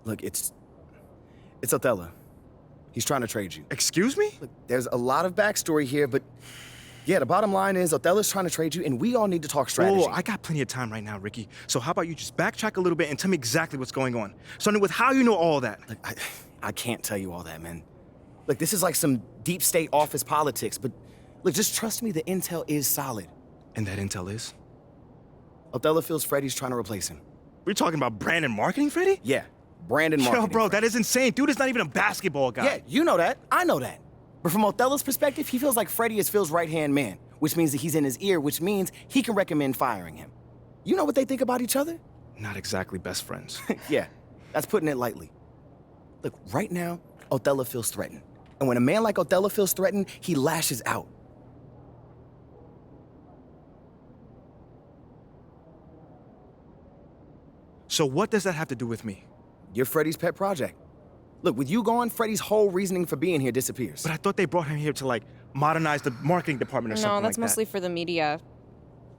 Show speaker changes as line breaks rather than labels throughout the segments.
Look, it's Othello. He's trying to trade you.
Excuse me?
Look, there's a lot of backstory here, but yeah, the bottom line is Othello's trying to trade you, and we all need to talk strategy.
Whoa, I got plenty of time right now, Ricky. So how about you just backtrack a little bit and tell me exactly what's going on? Starting with how you know all that.
Look, I can't tell you all that, man. Look, this is like some deep state office politics, but look, just trust me, the intel is solid.
And that intel is?
Othello feels Freddie's trying to replace him.
We're talking about brand and marketing, Freddie?
Yeah, Brandon marketing.
Yo, bro, that is insane. Dude is not even a basketball guy.
Yeah, you know that. I know that. But from Othello's perspective, he feels like Freddie is Phil's right-hand man, which means that he's in his ear, which means he can recommend firing him. You know what they think about each other?
Not exactly best friends.
Yeah, that's putting it lightly. Look, right now, Othello feels threatened. And when a man like Othello feels threatened, he lashes out.
So what does that have to do with me?
You're Freddie's pet project. Look, with you gone, Freddie's whole reasoning for being here disappears.
But I thought they brought him here to, like, modernize the marketing department or something like that.
No, that's mostly for the media.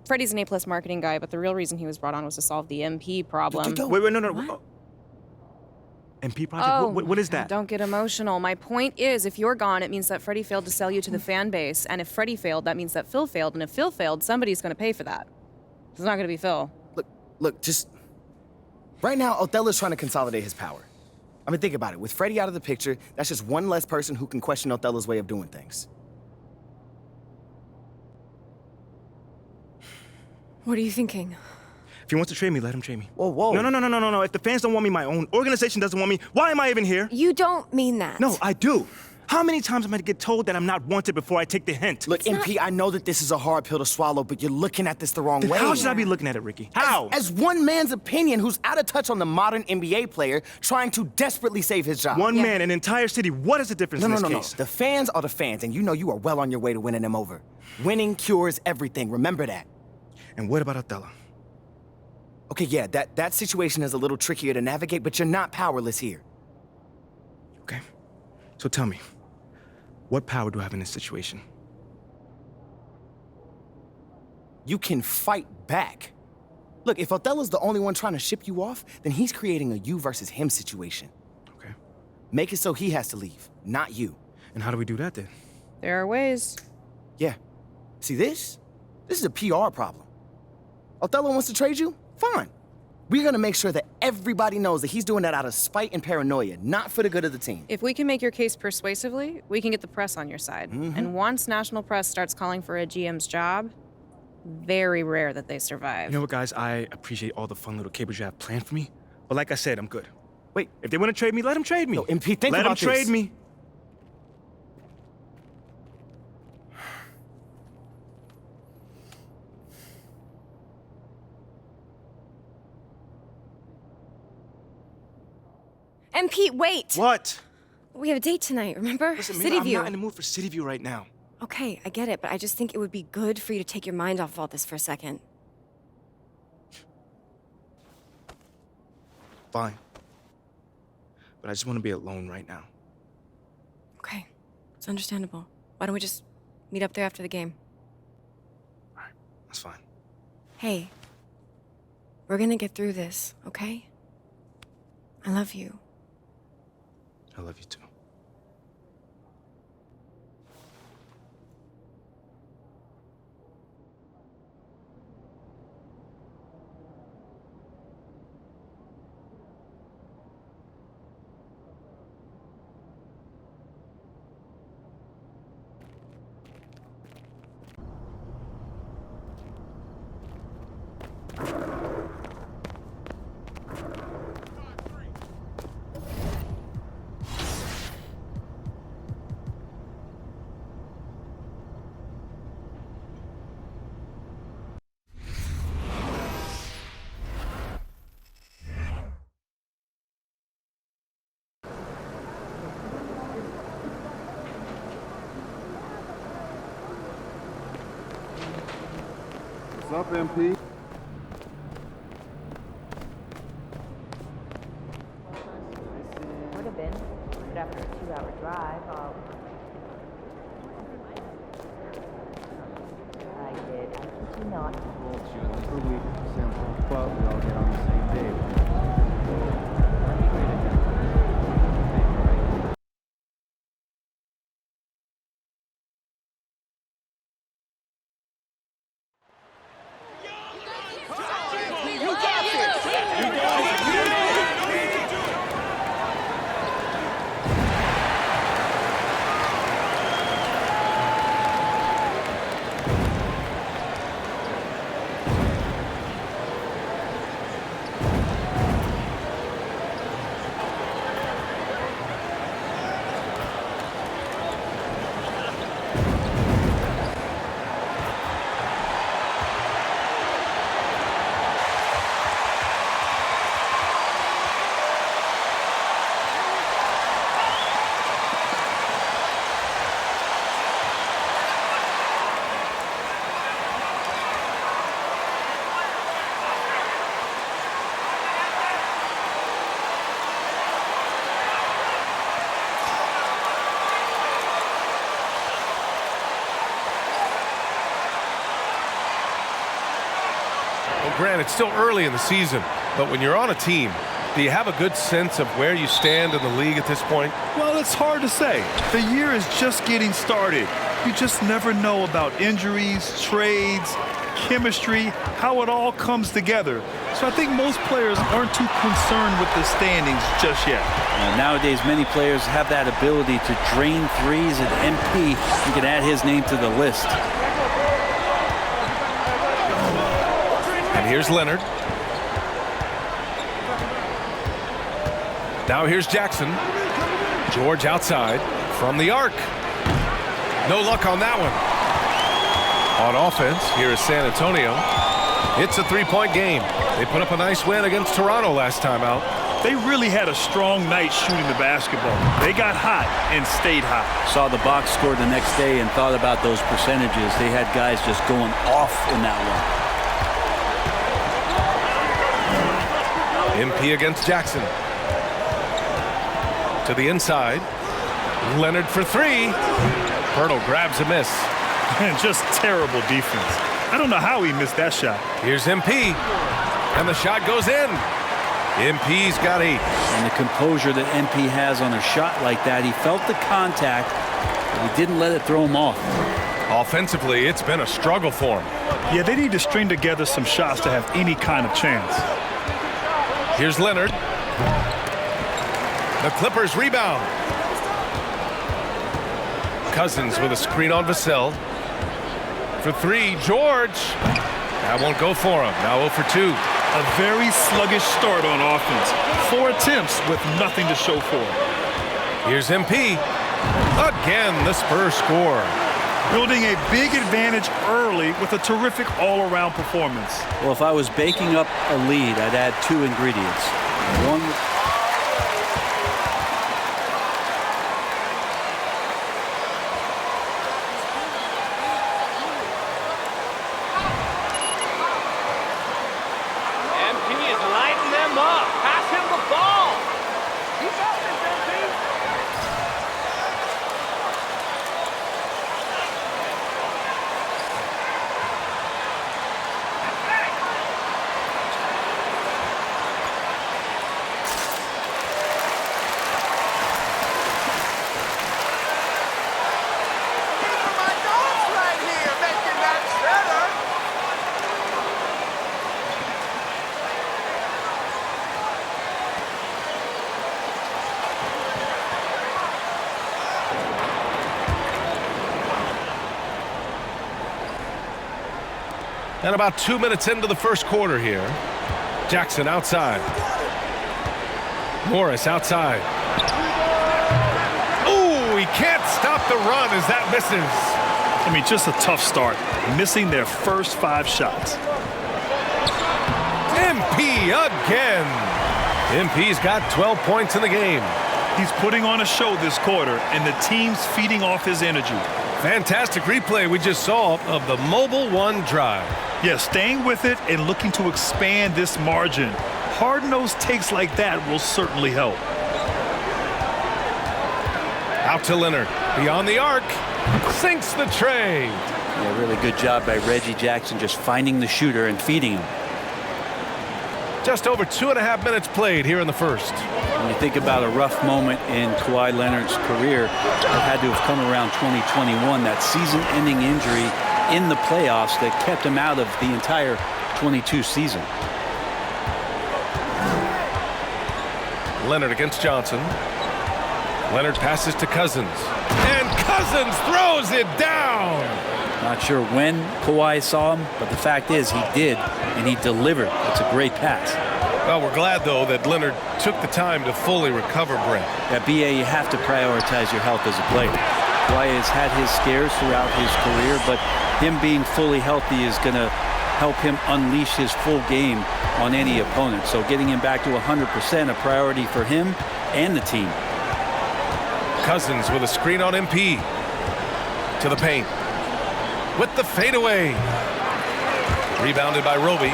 Freddie's an A+ marketing guy, but the real reason he was brought on was to solve the MP problem.
Wait, no. MP project?
Oh,
What is that?
Don't get emotional. My point is, if you're gone, it means that Freddie failed to sell you to the fan base. And if Freddie failed, that means that Phil failed. And if Phil failed, somebody's going to pay for that. It's not going to be Phil.
Look, just... Right now, Othello's trying to consolidate his power. I mean, think about it. With Freddie out of the picture, that's just one less person who can question Othello's way of doing things.
What are you thinking?
If he wants to trade me, let him trade me.
Whoa.
No. If the fans don't want me, my own organization doesn't want me, why am I even here?
You don't mean that.
No, I do. How many times am I to get told that I'm not wanted before I take the hint?
Look, MP, I know that this is a hard pill to swallow, but you're looking at this the wrong way.
How should I be looking at it, Ricky? How?
As one man's opinion who's out of touch on the modern NBA player trying to desperately save his job.
One man, an entire city. What is the difference in this case?
No. The fans are the fans, and you know you are well on your way to winning them over. Winning cures everything. Remember that.
And what about Othello?
Okay, yeah, that situation is a little trickier to navigate, but you're not powerless here.
Okay. So tell me, what power do I have in this situation?
You can fight back. Look, if Othello's the only one trying to ship you off, then he's creating a you versus him situation.
Okay.
Make it so he has to leave, not you.
And how do we do that then?
There are ways.
Yeah. See, this is a PR problem. Othello wants to trade you? Fine. We're gonna make sure that everybody knows that he's doing that out of spite and paranoia, not for the good of the team.
If we can make your case persuasively, we can get the press on your side. And once national press starts calling for a GM's job, very rare that they survive.
You know what, guys? I appreciate all the fun little capers you have planned for me. But like I said, I'm good.
Wait.
If they want to trade me, let them trade me.
No, MP, think
let
about
them trade
this.
me.
And Pete, wait!
What?
We have a date tonight, remember?
Listen,
City
man,
View.
I'm not in the mood for City View right now.
Okay, I get it, but I just think it would be good for you to take your mind off all this for a second.
Fine. But I just want to be alone right now.
Okay, it's understandable. Why don't we just meet up there after the game?
All right, that's fine.
Hey, we're gonna get through this, okay? I love you.
I love you too.
What's up, MP?
Would have been, but after a 2-hour drive, I did. I kid you not.
Well, she only for a week. Sam talked about we all get on the same day. Well, Grant, it's still early in the season, but when you're on a team, do you have a good sense of where you stand in the league at this point?
Well, it's hard to say. The year is just getting started. You just never know about injuries, trades, chemistry, how it all comes together. So I think most players aren't too concerned with the standings just yet.
Nowadays, many players have that ability to drain threes, and MP, you can add his name to the list.
And here's Leonard. Now here's Jackson. George outside from the arc. No luck on that one. On offense, here is San Antonio. It's a three-point game. They put up a nice win against Toronto last time out.
They really had a strong night shooting the basketball. They got hot and stayed hot.
Saw the box score the next day and thought about those percentages. They had guys just going off in that one.
MP against Jackson. To the inside. Leonard for three. Pirtle grabs a miss.
And just terrible defense. I don't know how he missed that shot.
Here's MP. And the shot goes in. MP's got 8.
And the composure that MP has on a shot like that, he felt the contact, but he didn't let it throw him off.
Offensively, it's been a struggle for him.
Yeah, they need to string together some shots to have any kind of chance.
Here's Leonard. The Clippers rebound. Cousins with a screen on Vassell. For three, George. That won't go for him. Now 0 for 2.
A very sluggish start on offense. 4 attempts with nothing to show for it.
Here's MP. Again, the Spurs score.
Building a big advantage early with a terrific all-around performance.
Well, if I was baking up a lead, I'd add 2 ingredients. One,
And about 2 minutes into the first quarter here. Jackson outside. Morris outside. Ooh, he can't stop the run as that misses.
I mean, just a tough start. Missing their first 5 shots.
MP again. MP's got 12 points in the game.
He's putting on a show this quarter, and the team's feeding off his energy.
Fantastic replay we just saw of the Mobile One drive.
Yeah, staying with it and looking to expand this margin. Hard-nosed takes like that will certainly help.
Out to Leonard. Beyond the arc. Sinks the tray.
Yeah, really good job by Reggie Jackson just finding the shooter and feeding him.
Just over 2.5 minutes played here in the first.
When you think about a rough moment in Kawhi Leonard's career, it had to have come around 2021, that season-ending injury in the playoffs that kept him out of the entire 22 season.
Leonard against Johnson. Leonard passes to Cousins. And Cousins throws it down.
Not sure when Kawhi saw him, but the fact is he did, and he delivered. It's a great pass.
Well, we're glad, though, that Leonard took the time to fully recover, Brent.
At BA, you have to prioritize your health as a player. Kawhi has had his scares throughout his career, but him being fully healthy is going to help him unleash his full game on any opponent. So getting him back to 100% a priority for him and the team.
Cousins with a screen on MP. To the paint. With the fadeaway. Rebounded by Roby.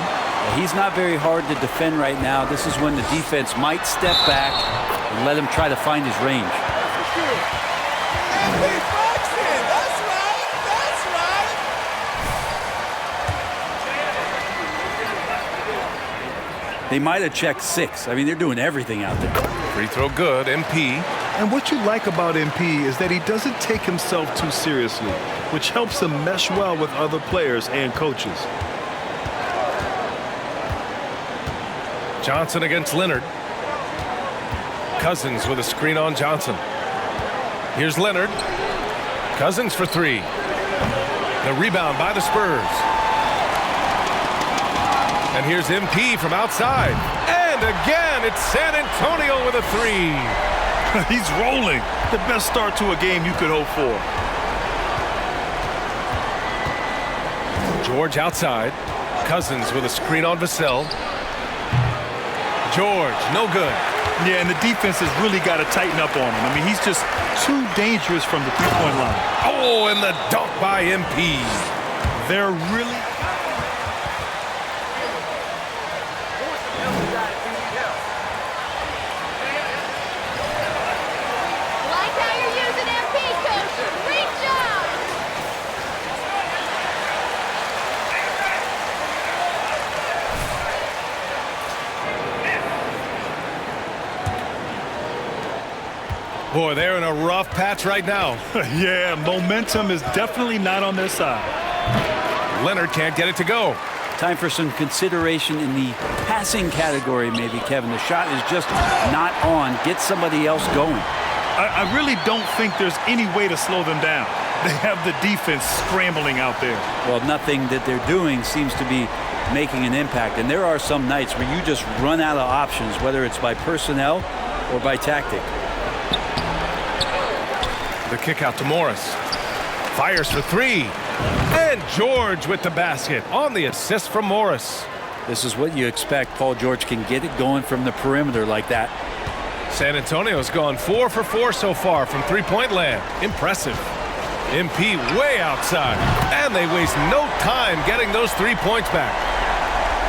He's not very hard to defend right now. This is when the defense might step back and let him try to find his range. They might have checked 6. I mean, they're doing everything out there.
Free throw good, MP.
And what you like about MP is that he doesn't take himself too seriously, which helps him mesh well with other players and coaches.
Johnson against Leonard. Cousins with a screen on Johnson. Here's Leonard. Cousins for 3. The rebound by the Spurs. And here's MP from outside. And again, it's San Antonio with a 3.
He's rolling. The best start to a game you could hope for.
George outside. Cousins with a screen on Vassell. George, no good.
Yeah, and the defense has really got to tighten up on him. I mean, he's just too dangerous from the three-point line.
Oh, and the dunk by MP.
They're really...
Like how you're using MP, Coach. Great job.
Boy, they're in a rough patch right now.
Yeah, momentum is definitely not on their side.
Leonard can't get it to go.
Time for some consideration in the passing category, maybe, Kevin. The shot is just not on. Get somebody else going.
I really don't think there's any way to slow them down. They have the defense scrambling out there.
Well, nothing that they're doing seems to be making an impact. And there are some nights where you just run out of options, whether it's by personnel or by tactic.
The kick out to Morris. Fires for 3. And George with the basket on the assist from Morris.
This is what you expect. Paul George can get it going from the perimeter like that.
San Antonio's gone 4 for 4 so far from three-point land. Impressive. MP way outside. And they waste no time getting those 3 points back.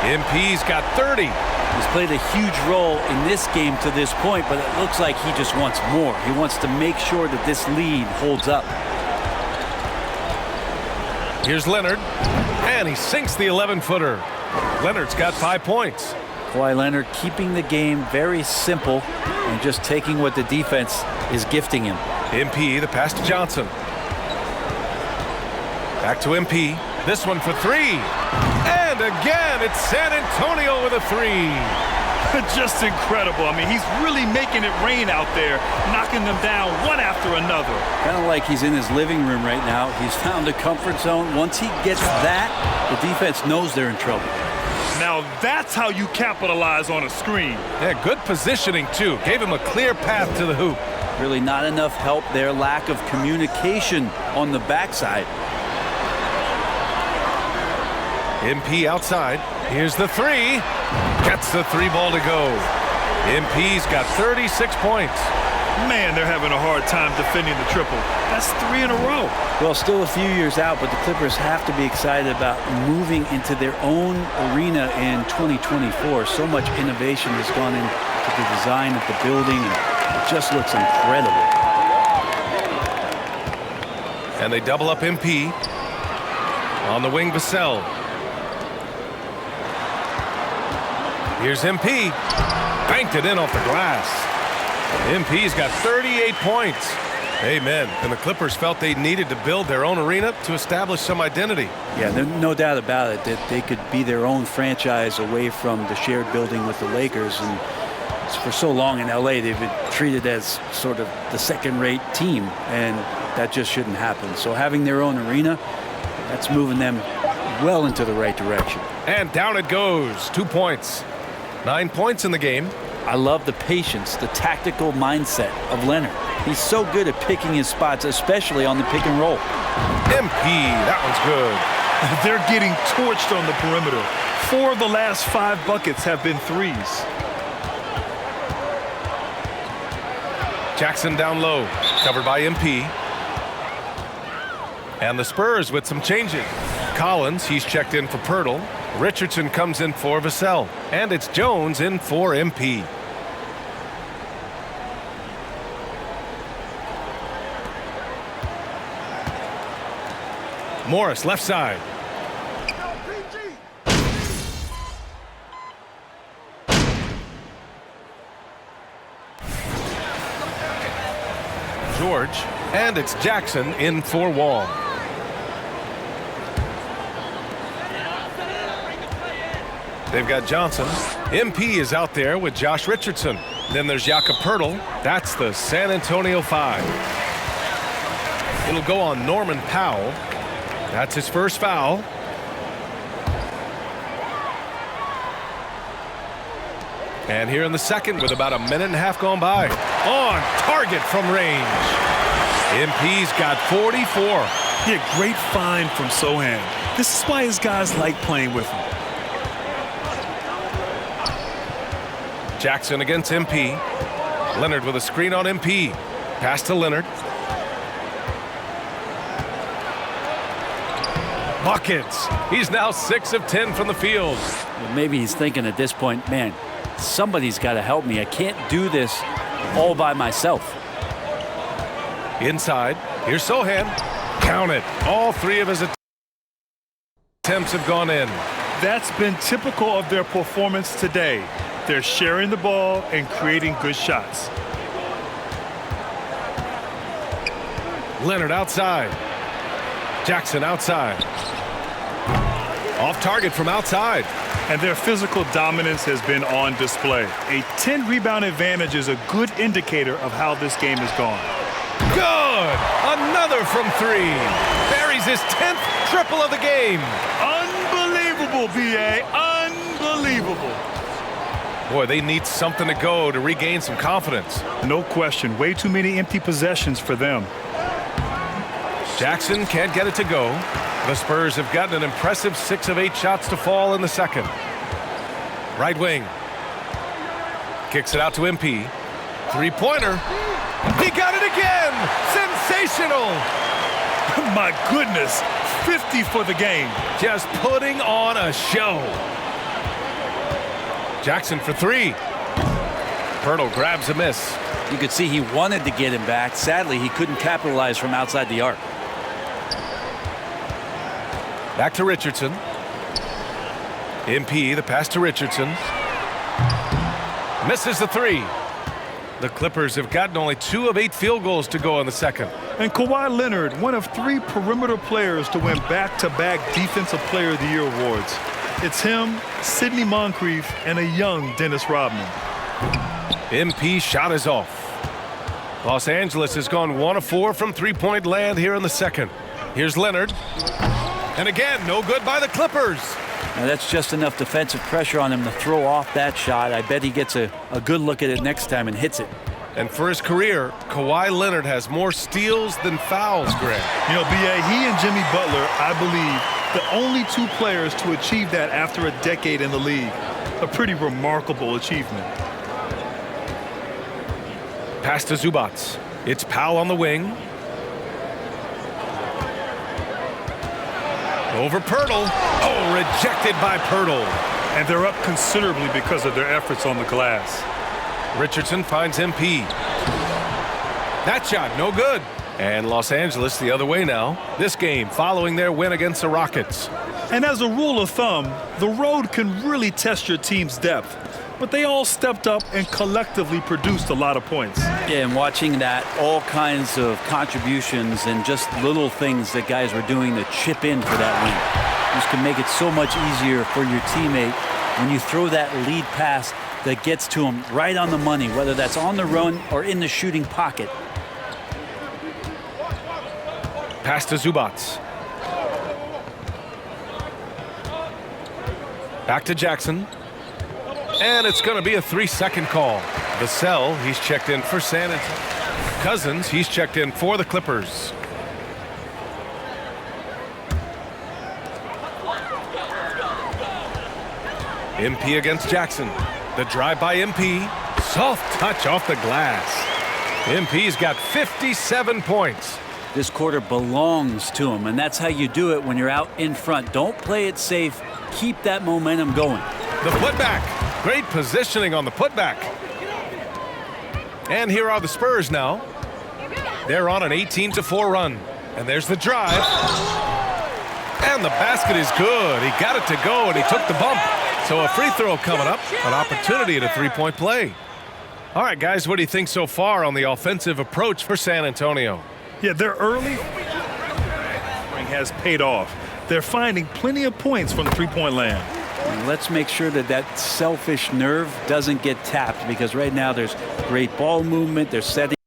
MP's got 30.
He's played a huge role in this game to this point, but it looks like he just wants more. He wants to make sure that this lead holds up.
Here's Leonard, and he sinks the 11-footer. Leonard's got 5 points.
Kawhi Leonard keeping the game very simple and just taking what the defense is gifting him.
MP, the pass to Johnson. Back to MP. This one for 3. And again, it's San Antonio with a 3.
Just incredible. I mean, he's really making it rain out there, knocking them down one after another.
Kind of like he's in his living room right now. He's found a comfort zone. Once he gets that, the defense knows they're in trouble.
Now that's how you capitalize on a screen.
Yeah, good positioning, too. Gave him a clear path to the hoop.
Really not enough help there. Lack of communication on the backside.
MP outside. Here's the 3. Gets the 3 ball to go. MP's got 36 points.
Man, they're having a hard time defending the triple. That's 3 in a row.
Well, still a few years out, but the Clippers have to be excited about moving into their own arena in 2024. So much innovation has gone into the design of the building, and it just looks incredible.
And they double up MP. On the wing, Vassell. Here's MP. Banked it in off the glass. MP's got 38 points. Amen. And the Clippers felt they needed to build their own arena to establish some identity.
Yeah, there's no doubt about it that they could be their own franchise away from the shared building with the Lakers. And for so long in LA, they've been treated as sort of the second-rate team, and that just shouldn't happen. So having their own arena, that's moving them well into the right direction.
And down it goes. 2 points. 9 points in the game.
I love the patience, the tactical mindset of Leonard. He's so good at picking his spots, especially on the pick and roll.
MP, that one's good.
They're getting torched on the perimeter. 4 of the last 5 buckets have been threes.
Jackson down low, covered by MP. And the Spurs with some changes. Collins, he's checked in for Pirtle. Richardson comes in for Vassell. And it's Jones in for MP. Morris, left side. George, and it's Jackson in for Wall. They've got Johnson. MP is out there with Josh Richardson. Then there's Jakob Poeltl. That's the San Antonio 5. It'll go on Norman Powell. That's his first foul. And here in the second, with about a minute and a half gone by, on target from range. MP's got 44.
Yeah, great find from Sohan. This is why his guys like playing with him.
Jackson against MP. Leonard with a screen on MP. Pass to Leonard. Buckets. He's now 6 of 10 from the field.
Well, maybe he's thinking at this point, man, somebody's got to help me. I can't do this all by myself.
Inside. Here's Sohan. Count it. All 3 of his attempts have gone in.
That's been typical of their performance today. They're sharing the ball and creating good shots.
Leonard outside. Jackson outside. Off target from outside.
And their physical dominance has been on display. A 10-rebound advantage is a good indicator of how this game has gone.
Good! Another from 3. Buries his 10th triple of the game.
Unbelievable, B.A. Unbelievable.
Boy, they need something to go to regain some confidence.
No question. Way too many empty possessions for them.
Jackson can't get it to go. The Spurs have gotten an impressive 6 of 8 shots to fall in the second. Right wing. Kicks it out to MP. Three-pointer. He got it again! Sensational!
My goodness. 50 for the game.
Just putting on a show. Jackson for 3. Poeltl grabs a miss.
You could see he wanted to get him back. Sadly, he couldn't capitalize from outside the arc.
Back to Richardson. MP, the pass to Richardson. Misses the 3. The Clippers have gotten only 2 of 8 field goals to go in the second.
And Kawhi Leonard, one of 3 perimeter players to win back-to-back Defensive Player of the Year awards. It's him, Sidney Moncrief, and a young Dennis Rodman.
MP shot is off. Los Angeles has gone 1 of 4 from three-point land here in the second. Here's Leonard. And again, no good by the Clippers.
Now that's just enough defensive pressure on him to throw off that shot. I bet he gets a good look at it next time and hits it.
And for his career, Kawhi Leonard has more steals than fouls, Greg.
You know, B.A., he and Jimmy Butler, I believe, the only 2 players to achieve that after a decade in the league. A pretty remarkable achievement.
Pass to Zubats. It's Powell on the wing. Over Poeltl. Oh, rejected by Poeltl.
And they're up considerably because of their efforts on the glass.
Richardson finds MP. That shot, no good. And Los Angeles the other way now. This game following their win against the Rockets.
And as a rule of thumb, the road can really test your team's depth. But they all stepped up and collectively produced a lot of points.
Yeah, and watching that, all kinds of contributions and just little things that guys were doing to chip in for that win. Just can make it so much easier for your teammate when you throw that lead pass that gets to him right on the money, whether that's on the run or in the shooting pocket.
Pass to Zubats. Back to Jackson. And it's going to be a 3-second call. Vassell, he's checked in for San Antonio. Cousins, he's checked in for the Clippers. MP against Jackson. The drive by MP. Soft touch off the glass. MP's got 57 points.
This quarter belongs to him, and that's how you do it when you're out in front. Don't play it safe. Keep that momentum going.
The putback. Great positioning on the putback. And here are the Spurs now. They're on an 18-4 run. And there's the drive. And the basket is good. He got it to go, and he took the bump. So a free throw coming up. An opportunity at a three-point play. All right, guys, what do you think so far on the offensive approach for San Antonio?
Yeah, their early has paid off. They're finding plenty of points from the three-point land.
Let's make sure that that selfish nerve doesn't get tapped, because right now there's great ball movement. They're setting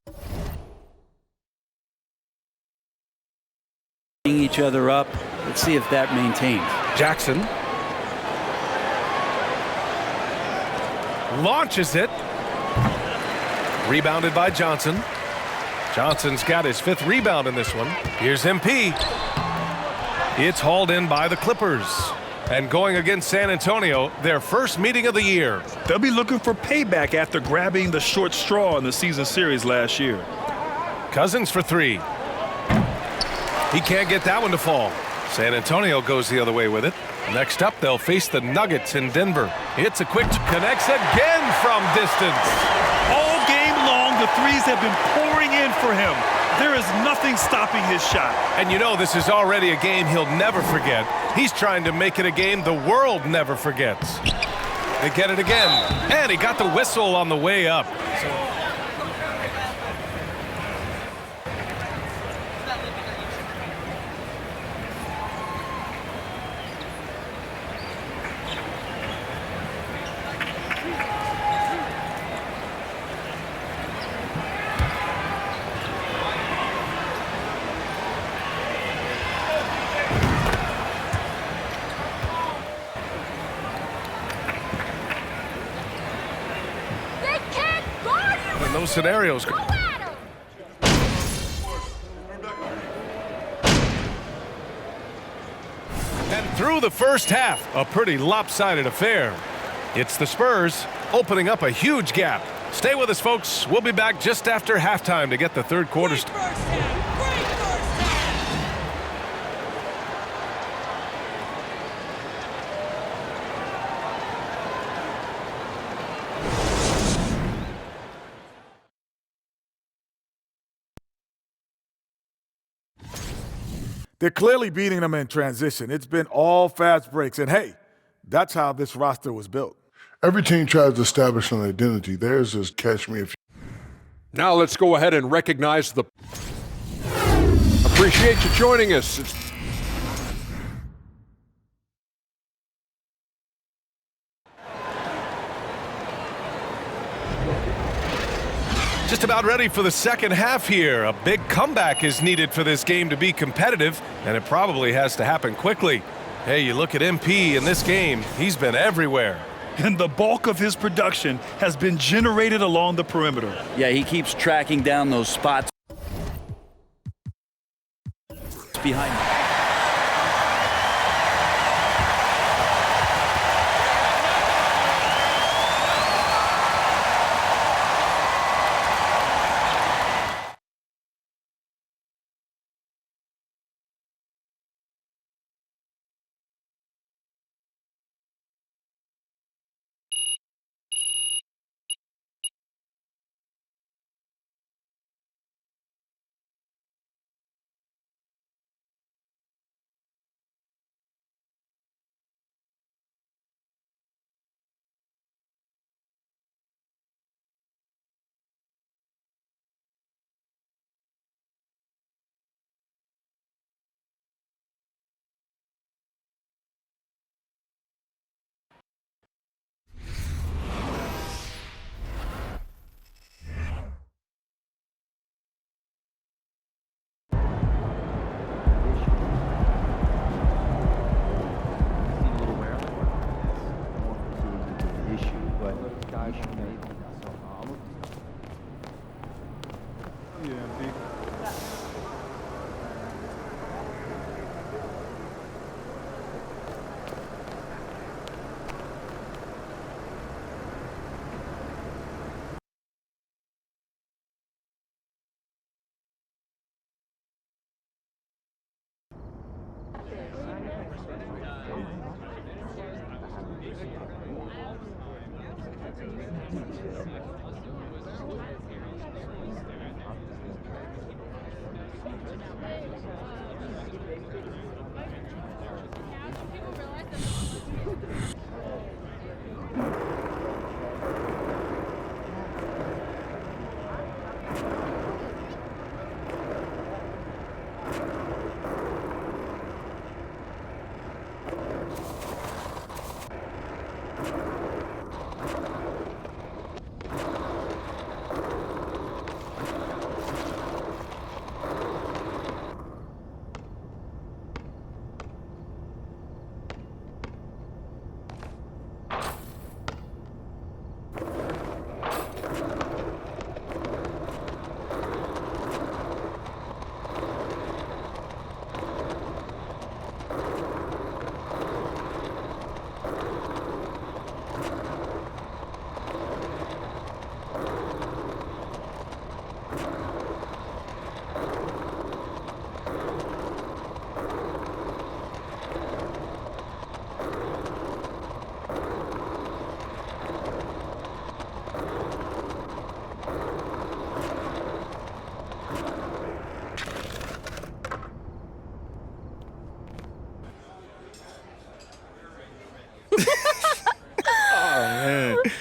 each other up. Let's see if that maintains.
Jackson launches it. Rebounded by Johnson. Johnson's got his 5th rebound in this one. Here's MP. It's hauled in by the Clippers. And going against San Antonio, their first meeting of the year.
They'll be looking for payback after grabbing the short straw in the season series last year.
Cousins for 3. He can't get that one to fall. San Antonio goes the other way with it. Next up, they'll face the Nuggets in Denver. It's a quick connects again from distance.
All game long, the threes have been pouring in for him. There is nothing stopping his shot.
And you know this is already a game he'll never forget. He's trying to make it a game the world never forgets. They get it again. And he got the whistle on the way up. Those scenarios. And through the first half, a pretty lopsided affair. It's the Spurs opening up a huge gap. Stay with us, folks. We'll be back just after halftime to get the third quarter started.
They're clearly beating them in transition. It's been all fast breaks. And hey, that's how this roster was built.
Every team tries to establish an identity. Theirs is catch me if you...
Now let's go ahead and recognize the... Appreciate you joining us.
Just about ready for the second half here. A big comeback is needed for this game to be competitive, and it probably has to happen quickly. Hey, you look at MP in this game, he's been everywhere.
And the bulk of his production has been generated along the perimeter.
Yeah, he keeps tracking down those spots behind him.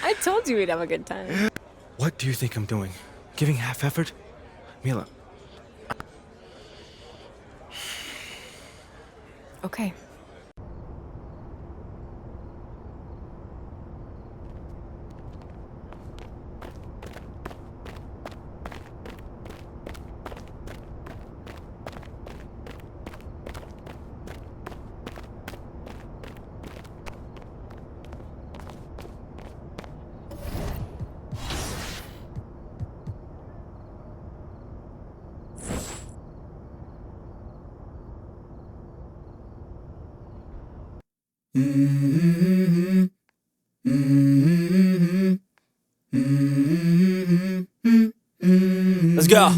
I told you we'd have a good time.
What do you think I'm doing? Giving half effort? Mila.
Okay.
Let's go.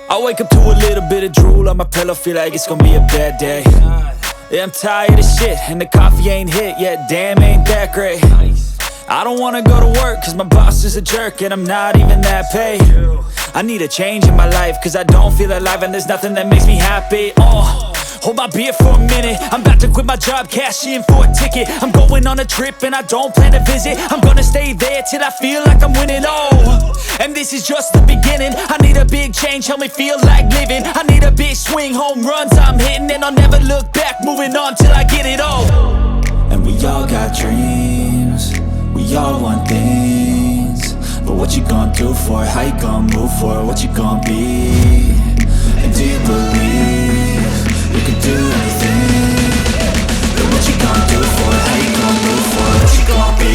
I wake up to a little bit of drool on my pillow, feel like it's gonna be a bad day. Yeah, I'm tired of shit, and the coffee ain't hit yet, damn, ain't that great. I don't wanna go to work, cause my boss is a jerk, and I'm not even that paid. I need a change in my life, cause I don't feel alive, and there's nothing that makes me happy. Hold my beer for a minute, I'm about to quit my job, cash in for a ticket. I'm going on a trip and I don't plan to visit. I'm gonna stay there till I feel like I'm winning, and this is just the beginning. I need a big change, help me feel like living. I need a big swing, home runs I'm hitting, and I'll never look back, moving on till I get it all. And we all got dreams, we all want things, but what you gonna do for it? How you gonna move for it? What you gonna be? And do you believe you can do anything? But what you gonna do for it? How you gonna move for it? What you gonna be?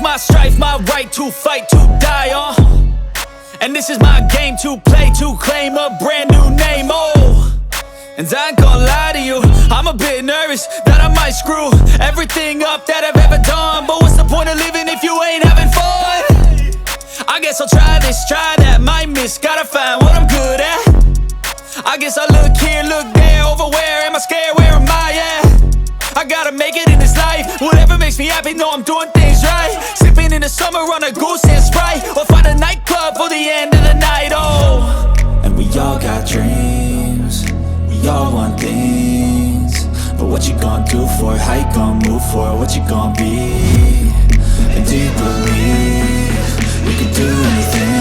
My strife, my right to fight, to die on. And this is my game to play, to claim a brand new name, And I ain't gonna lie to you, I'm a bit nervous that I might screw everything up that I've ever done. But what's the point of living if you ain't having fun? I guess I'll try this, try that, might miss, gotta find what I'm good at. I guess I look here, look there, over where am I scared, where am I at? I gotta make it in this life, whatever makes me happy, know I'm doing things right. Sipping in the summer on a goose and Sprite, or find a nightclub for the end of the night, And we all got dreams, we all want things, but what you gonna do for it? How you gonna move for it? What you gonna be? And do you believe you can do anything?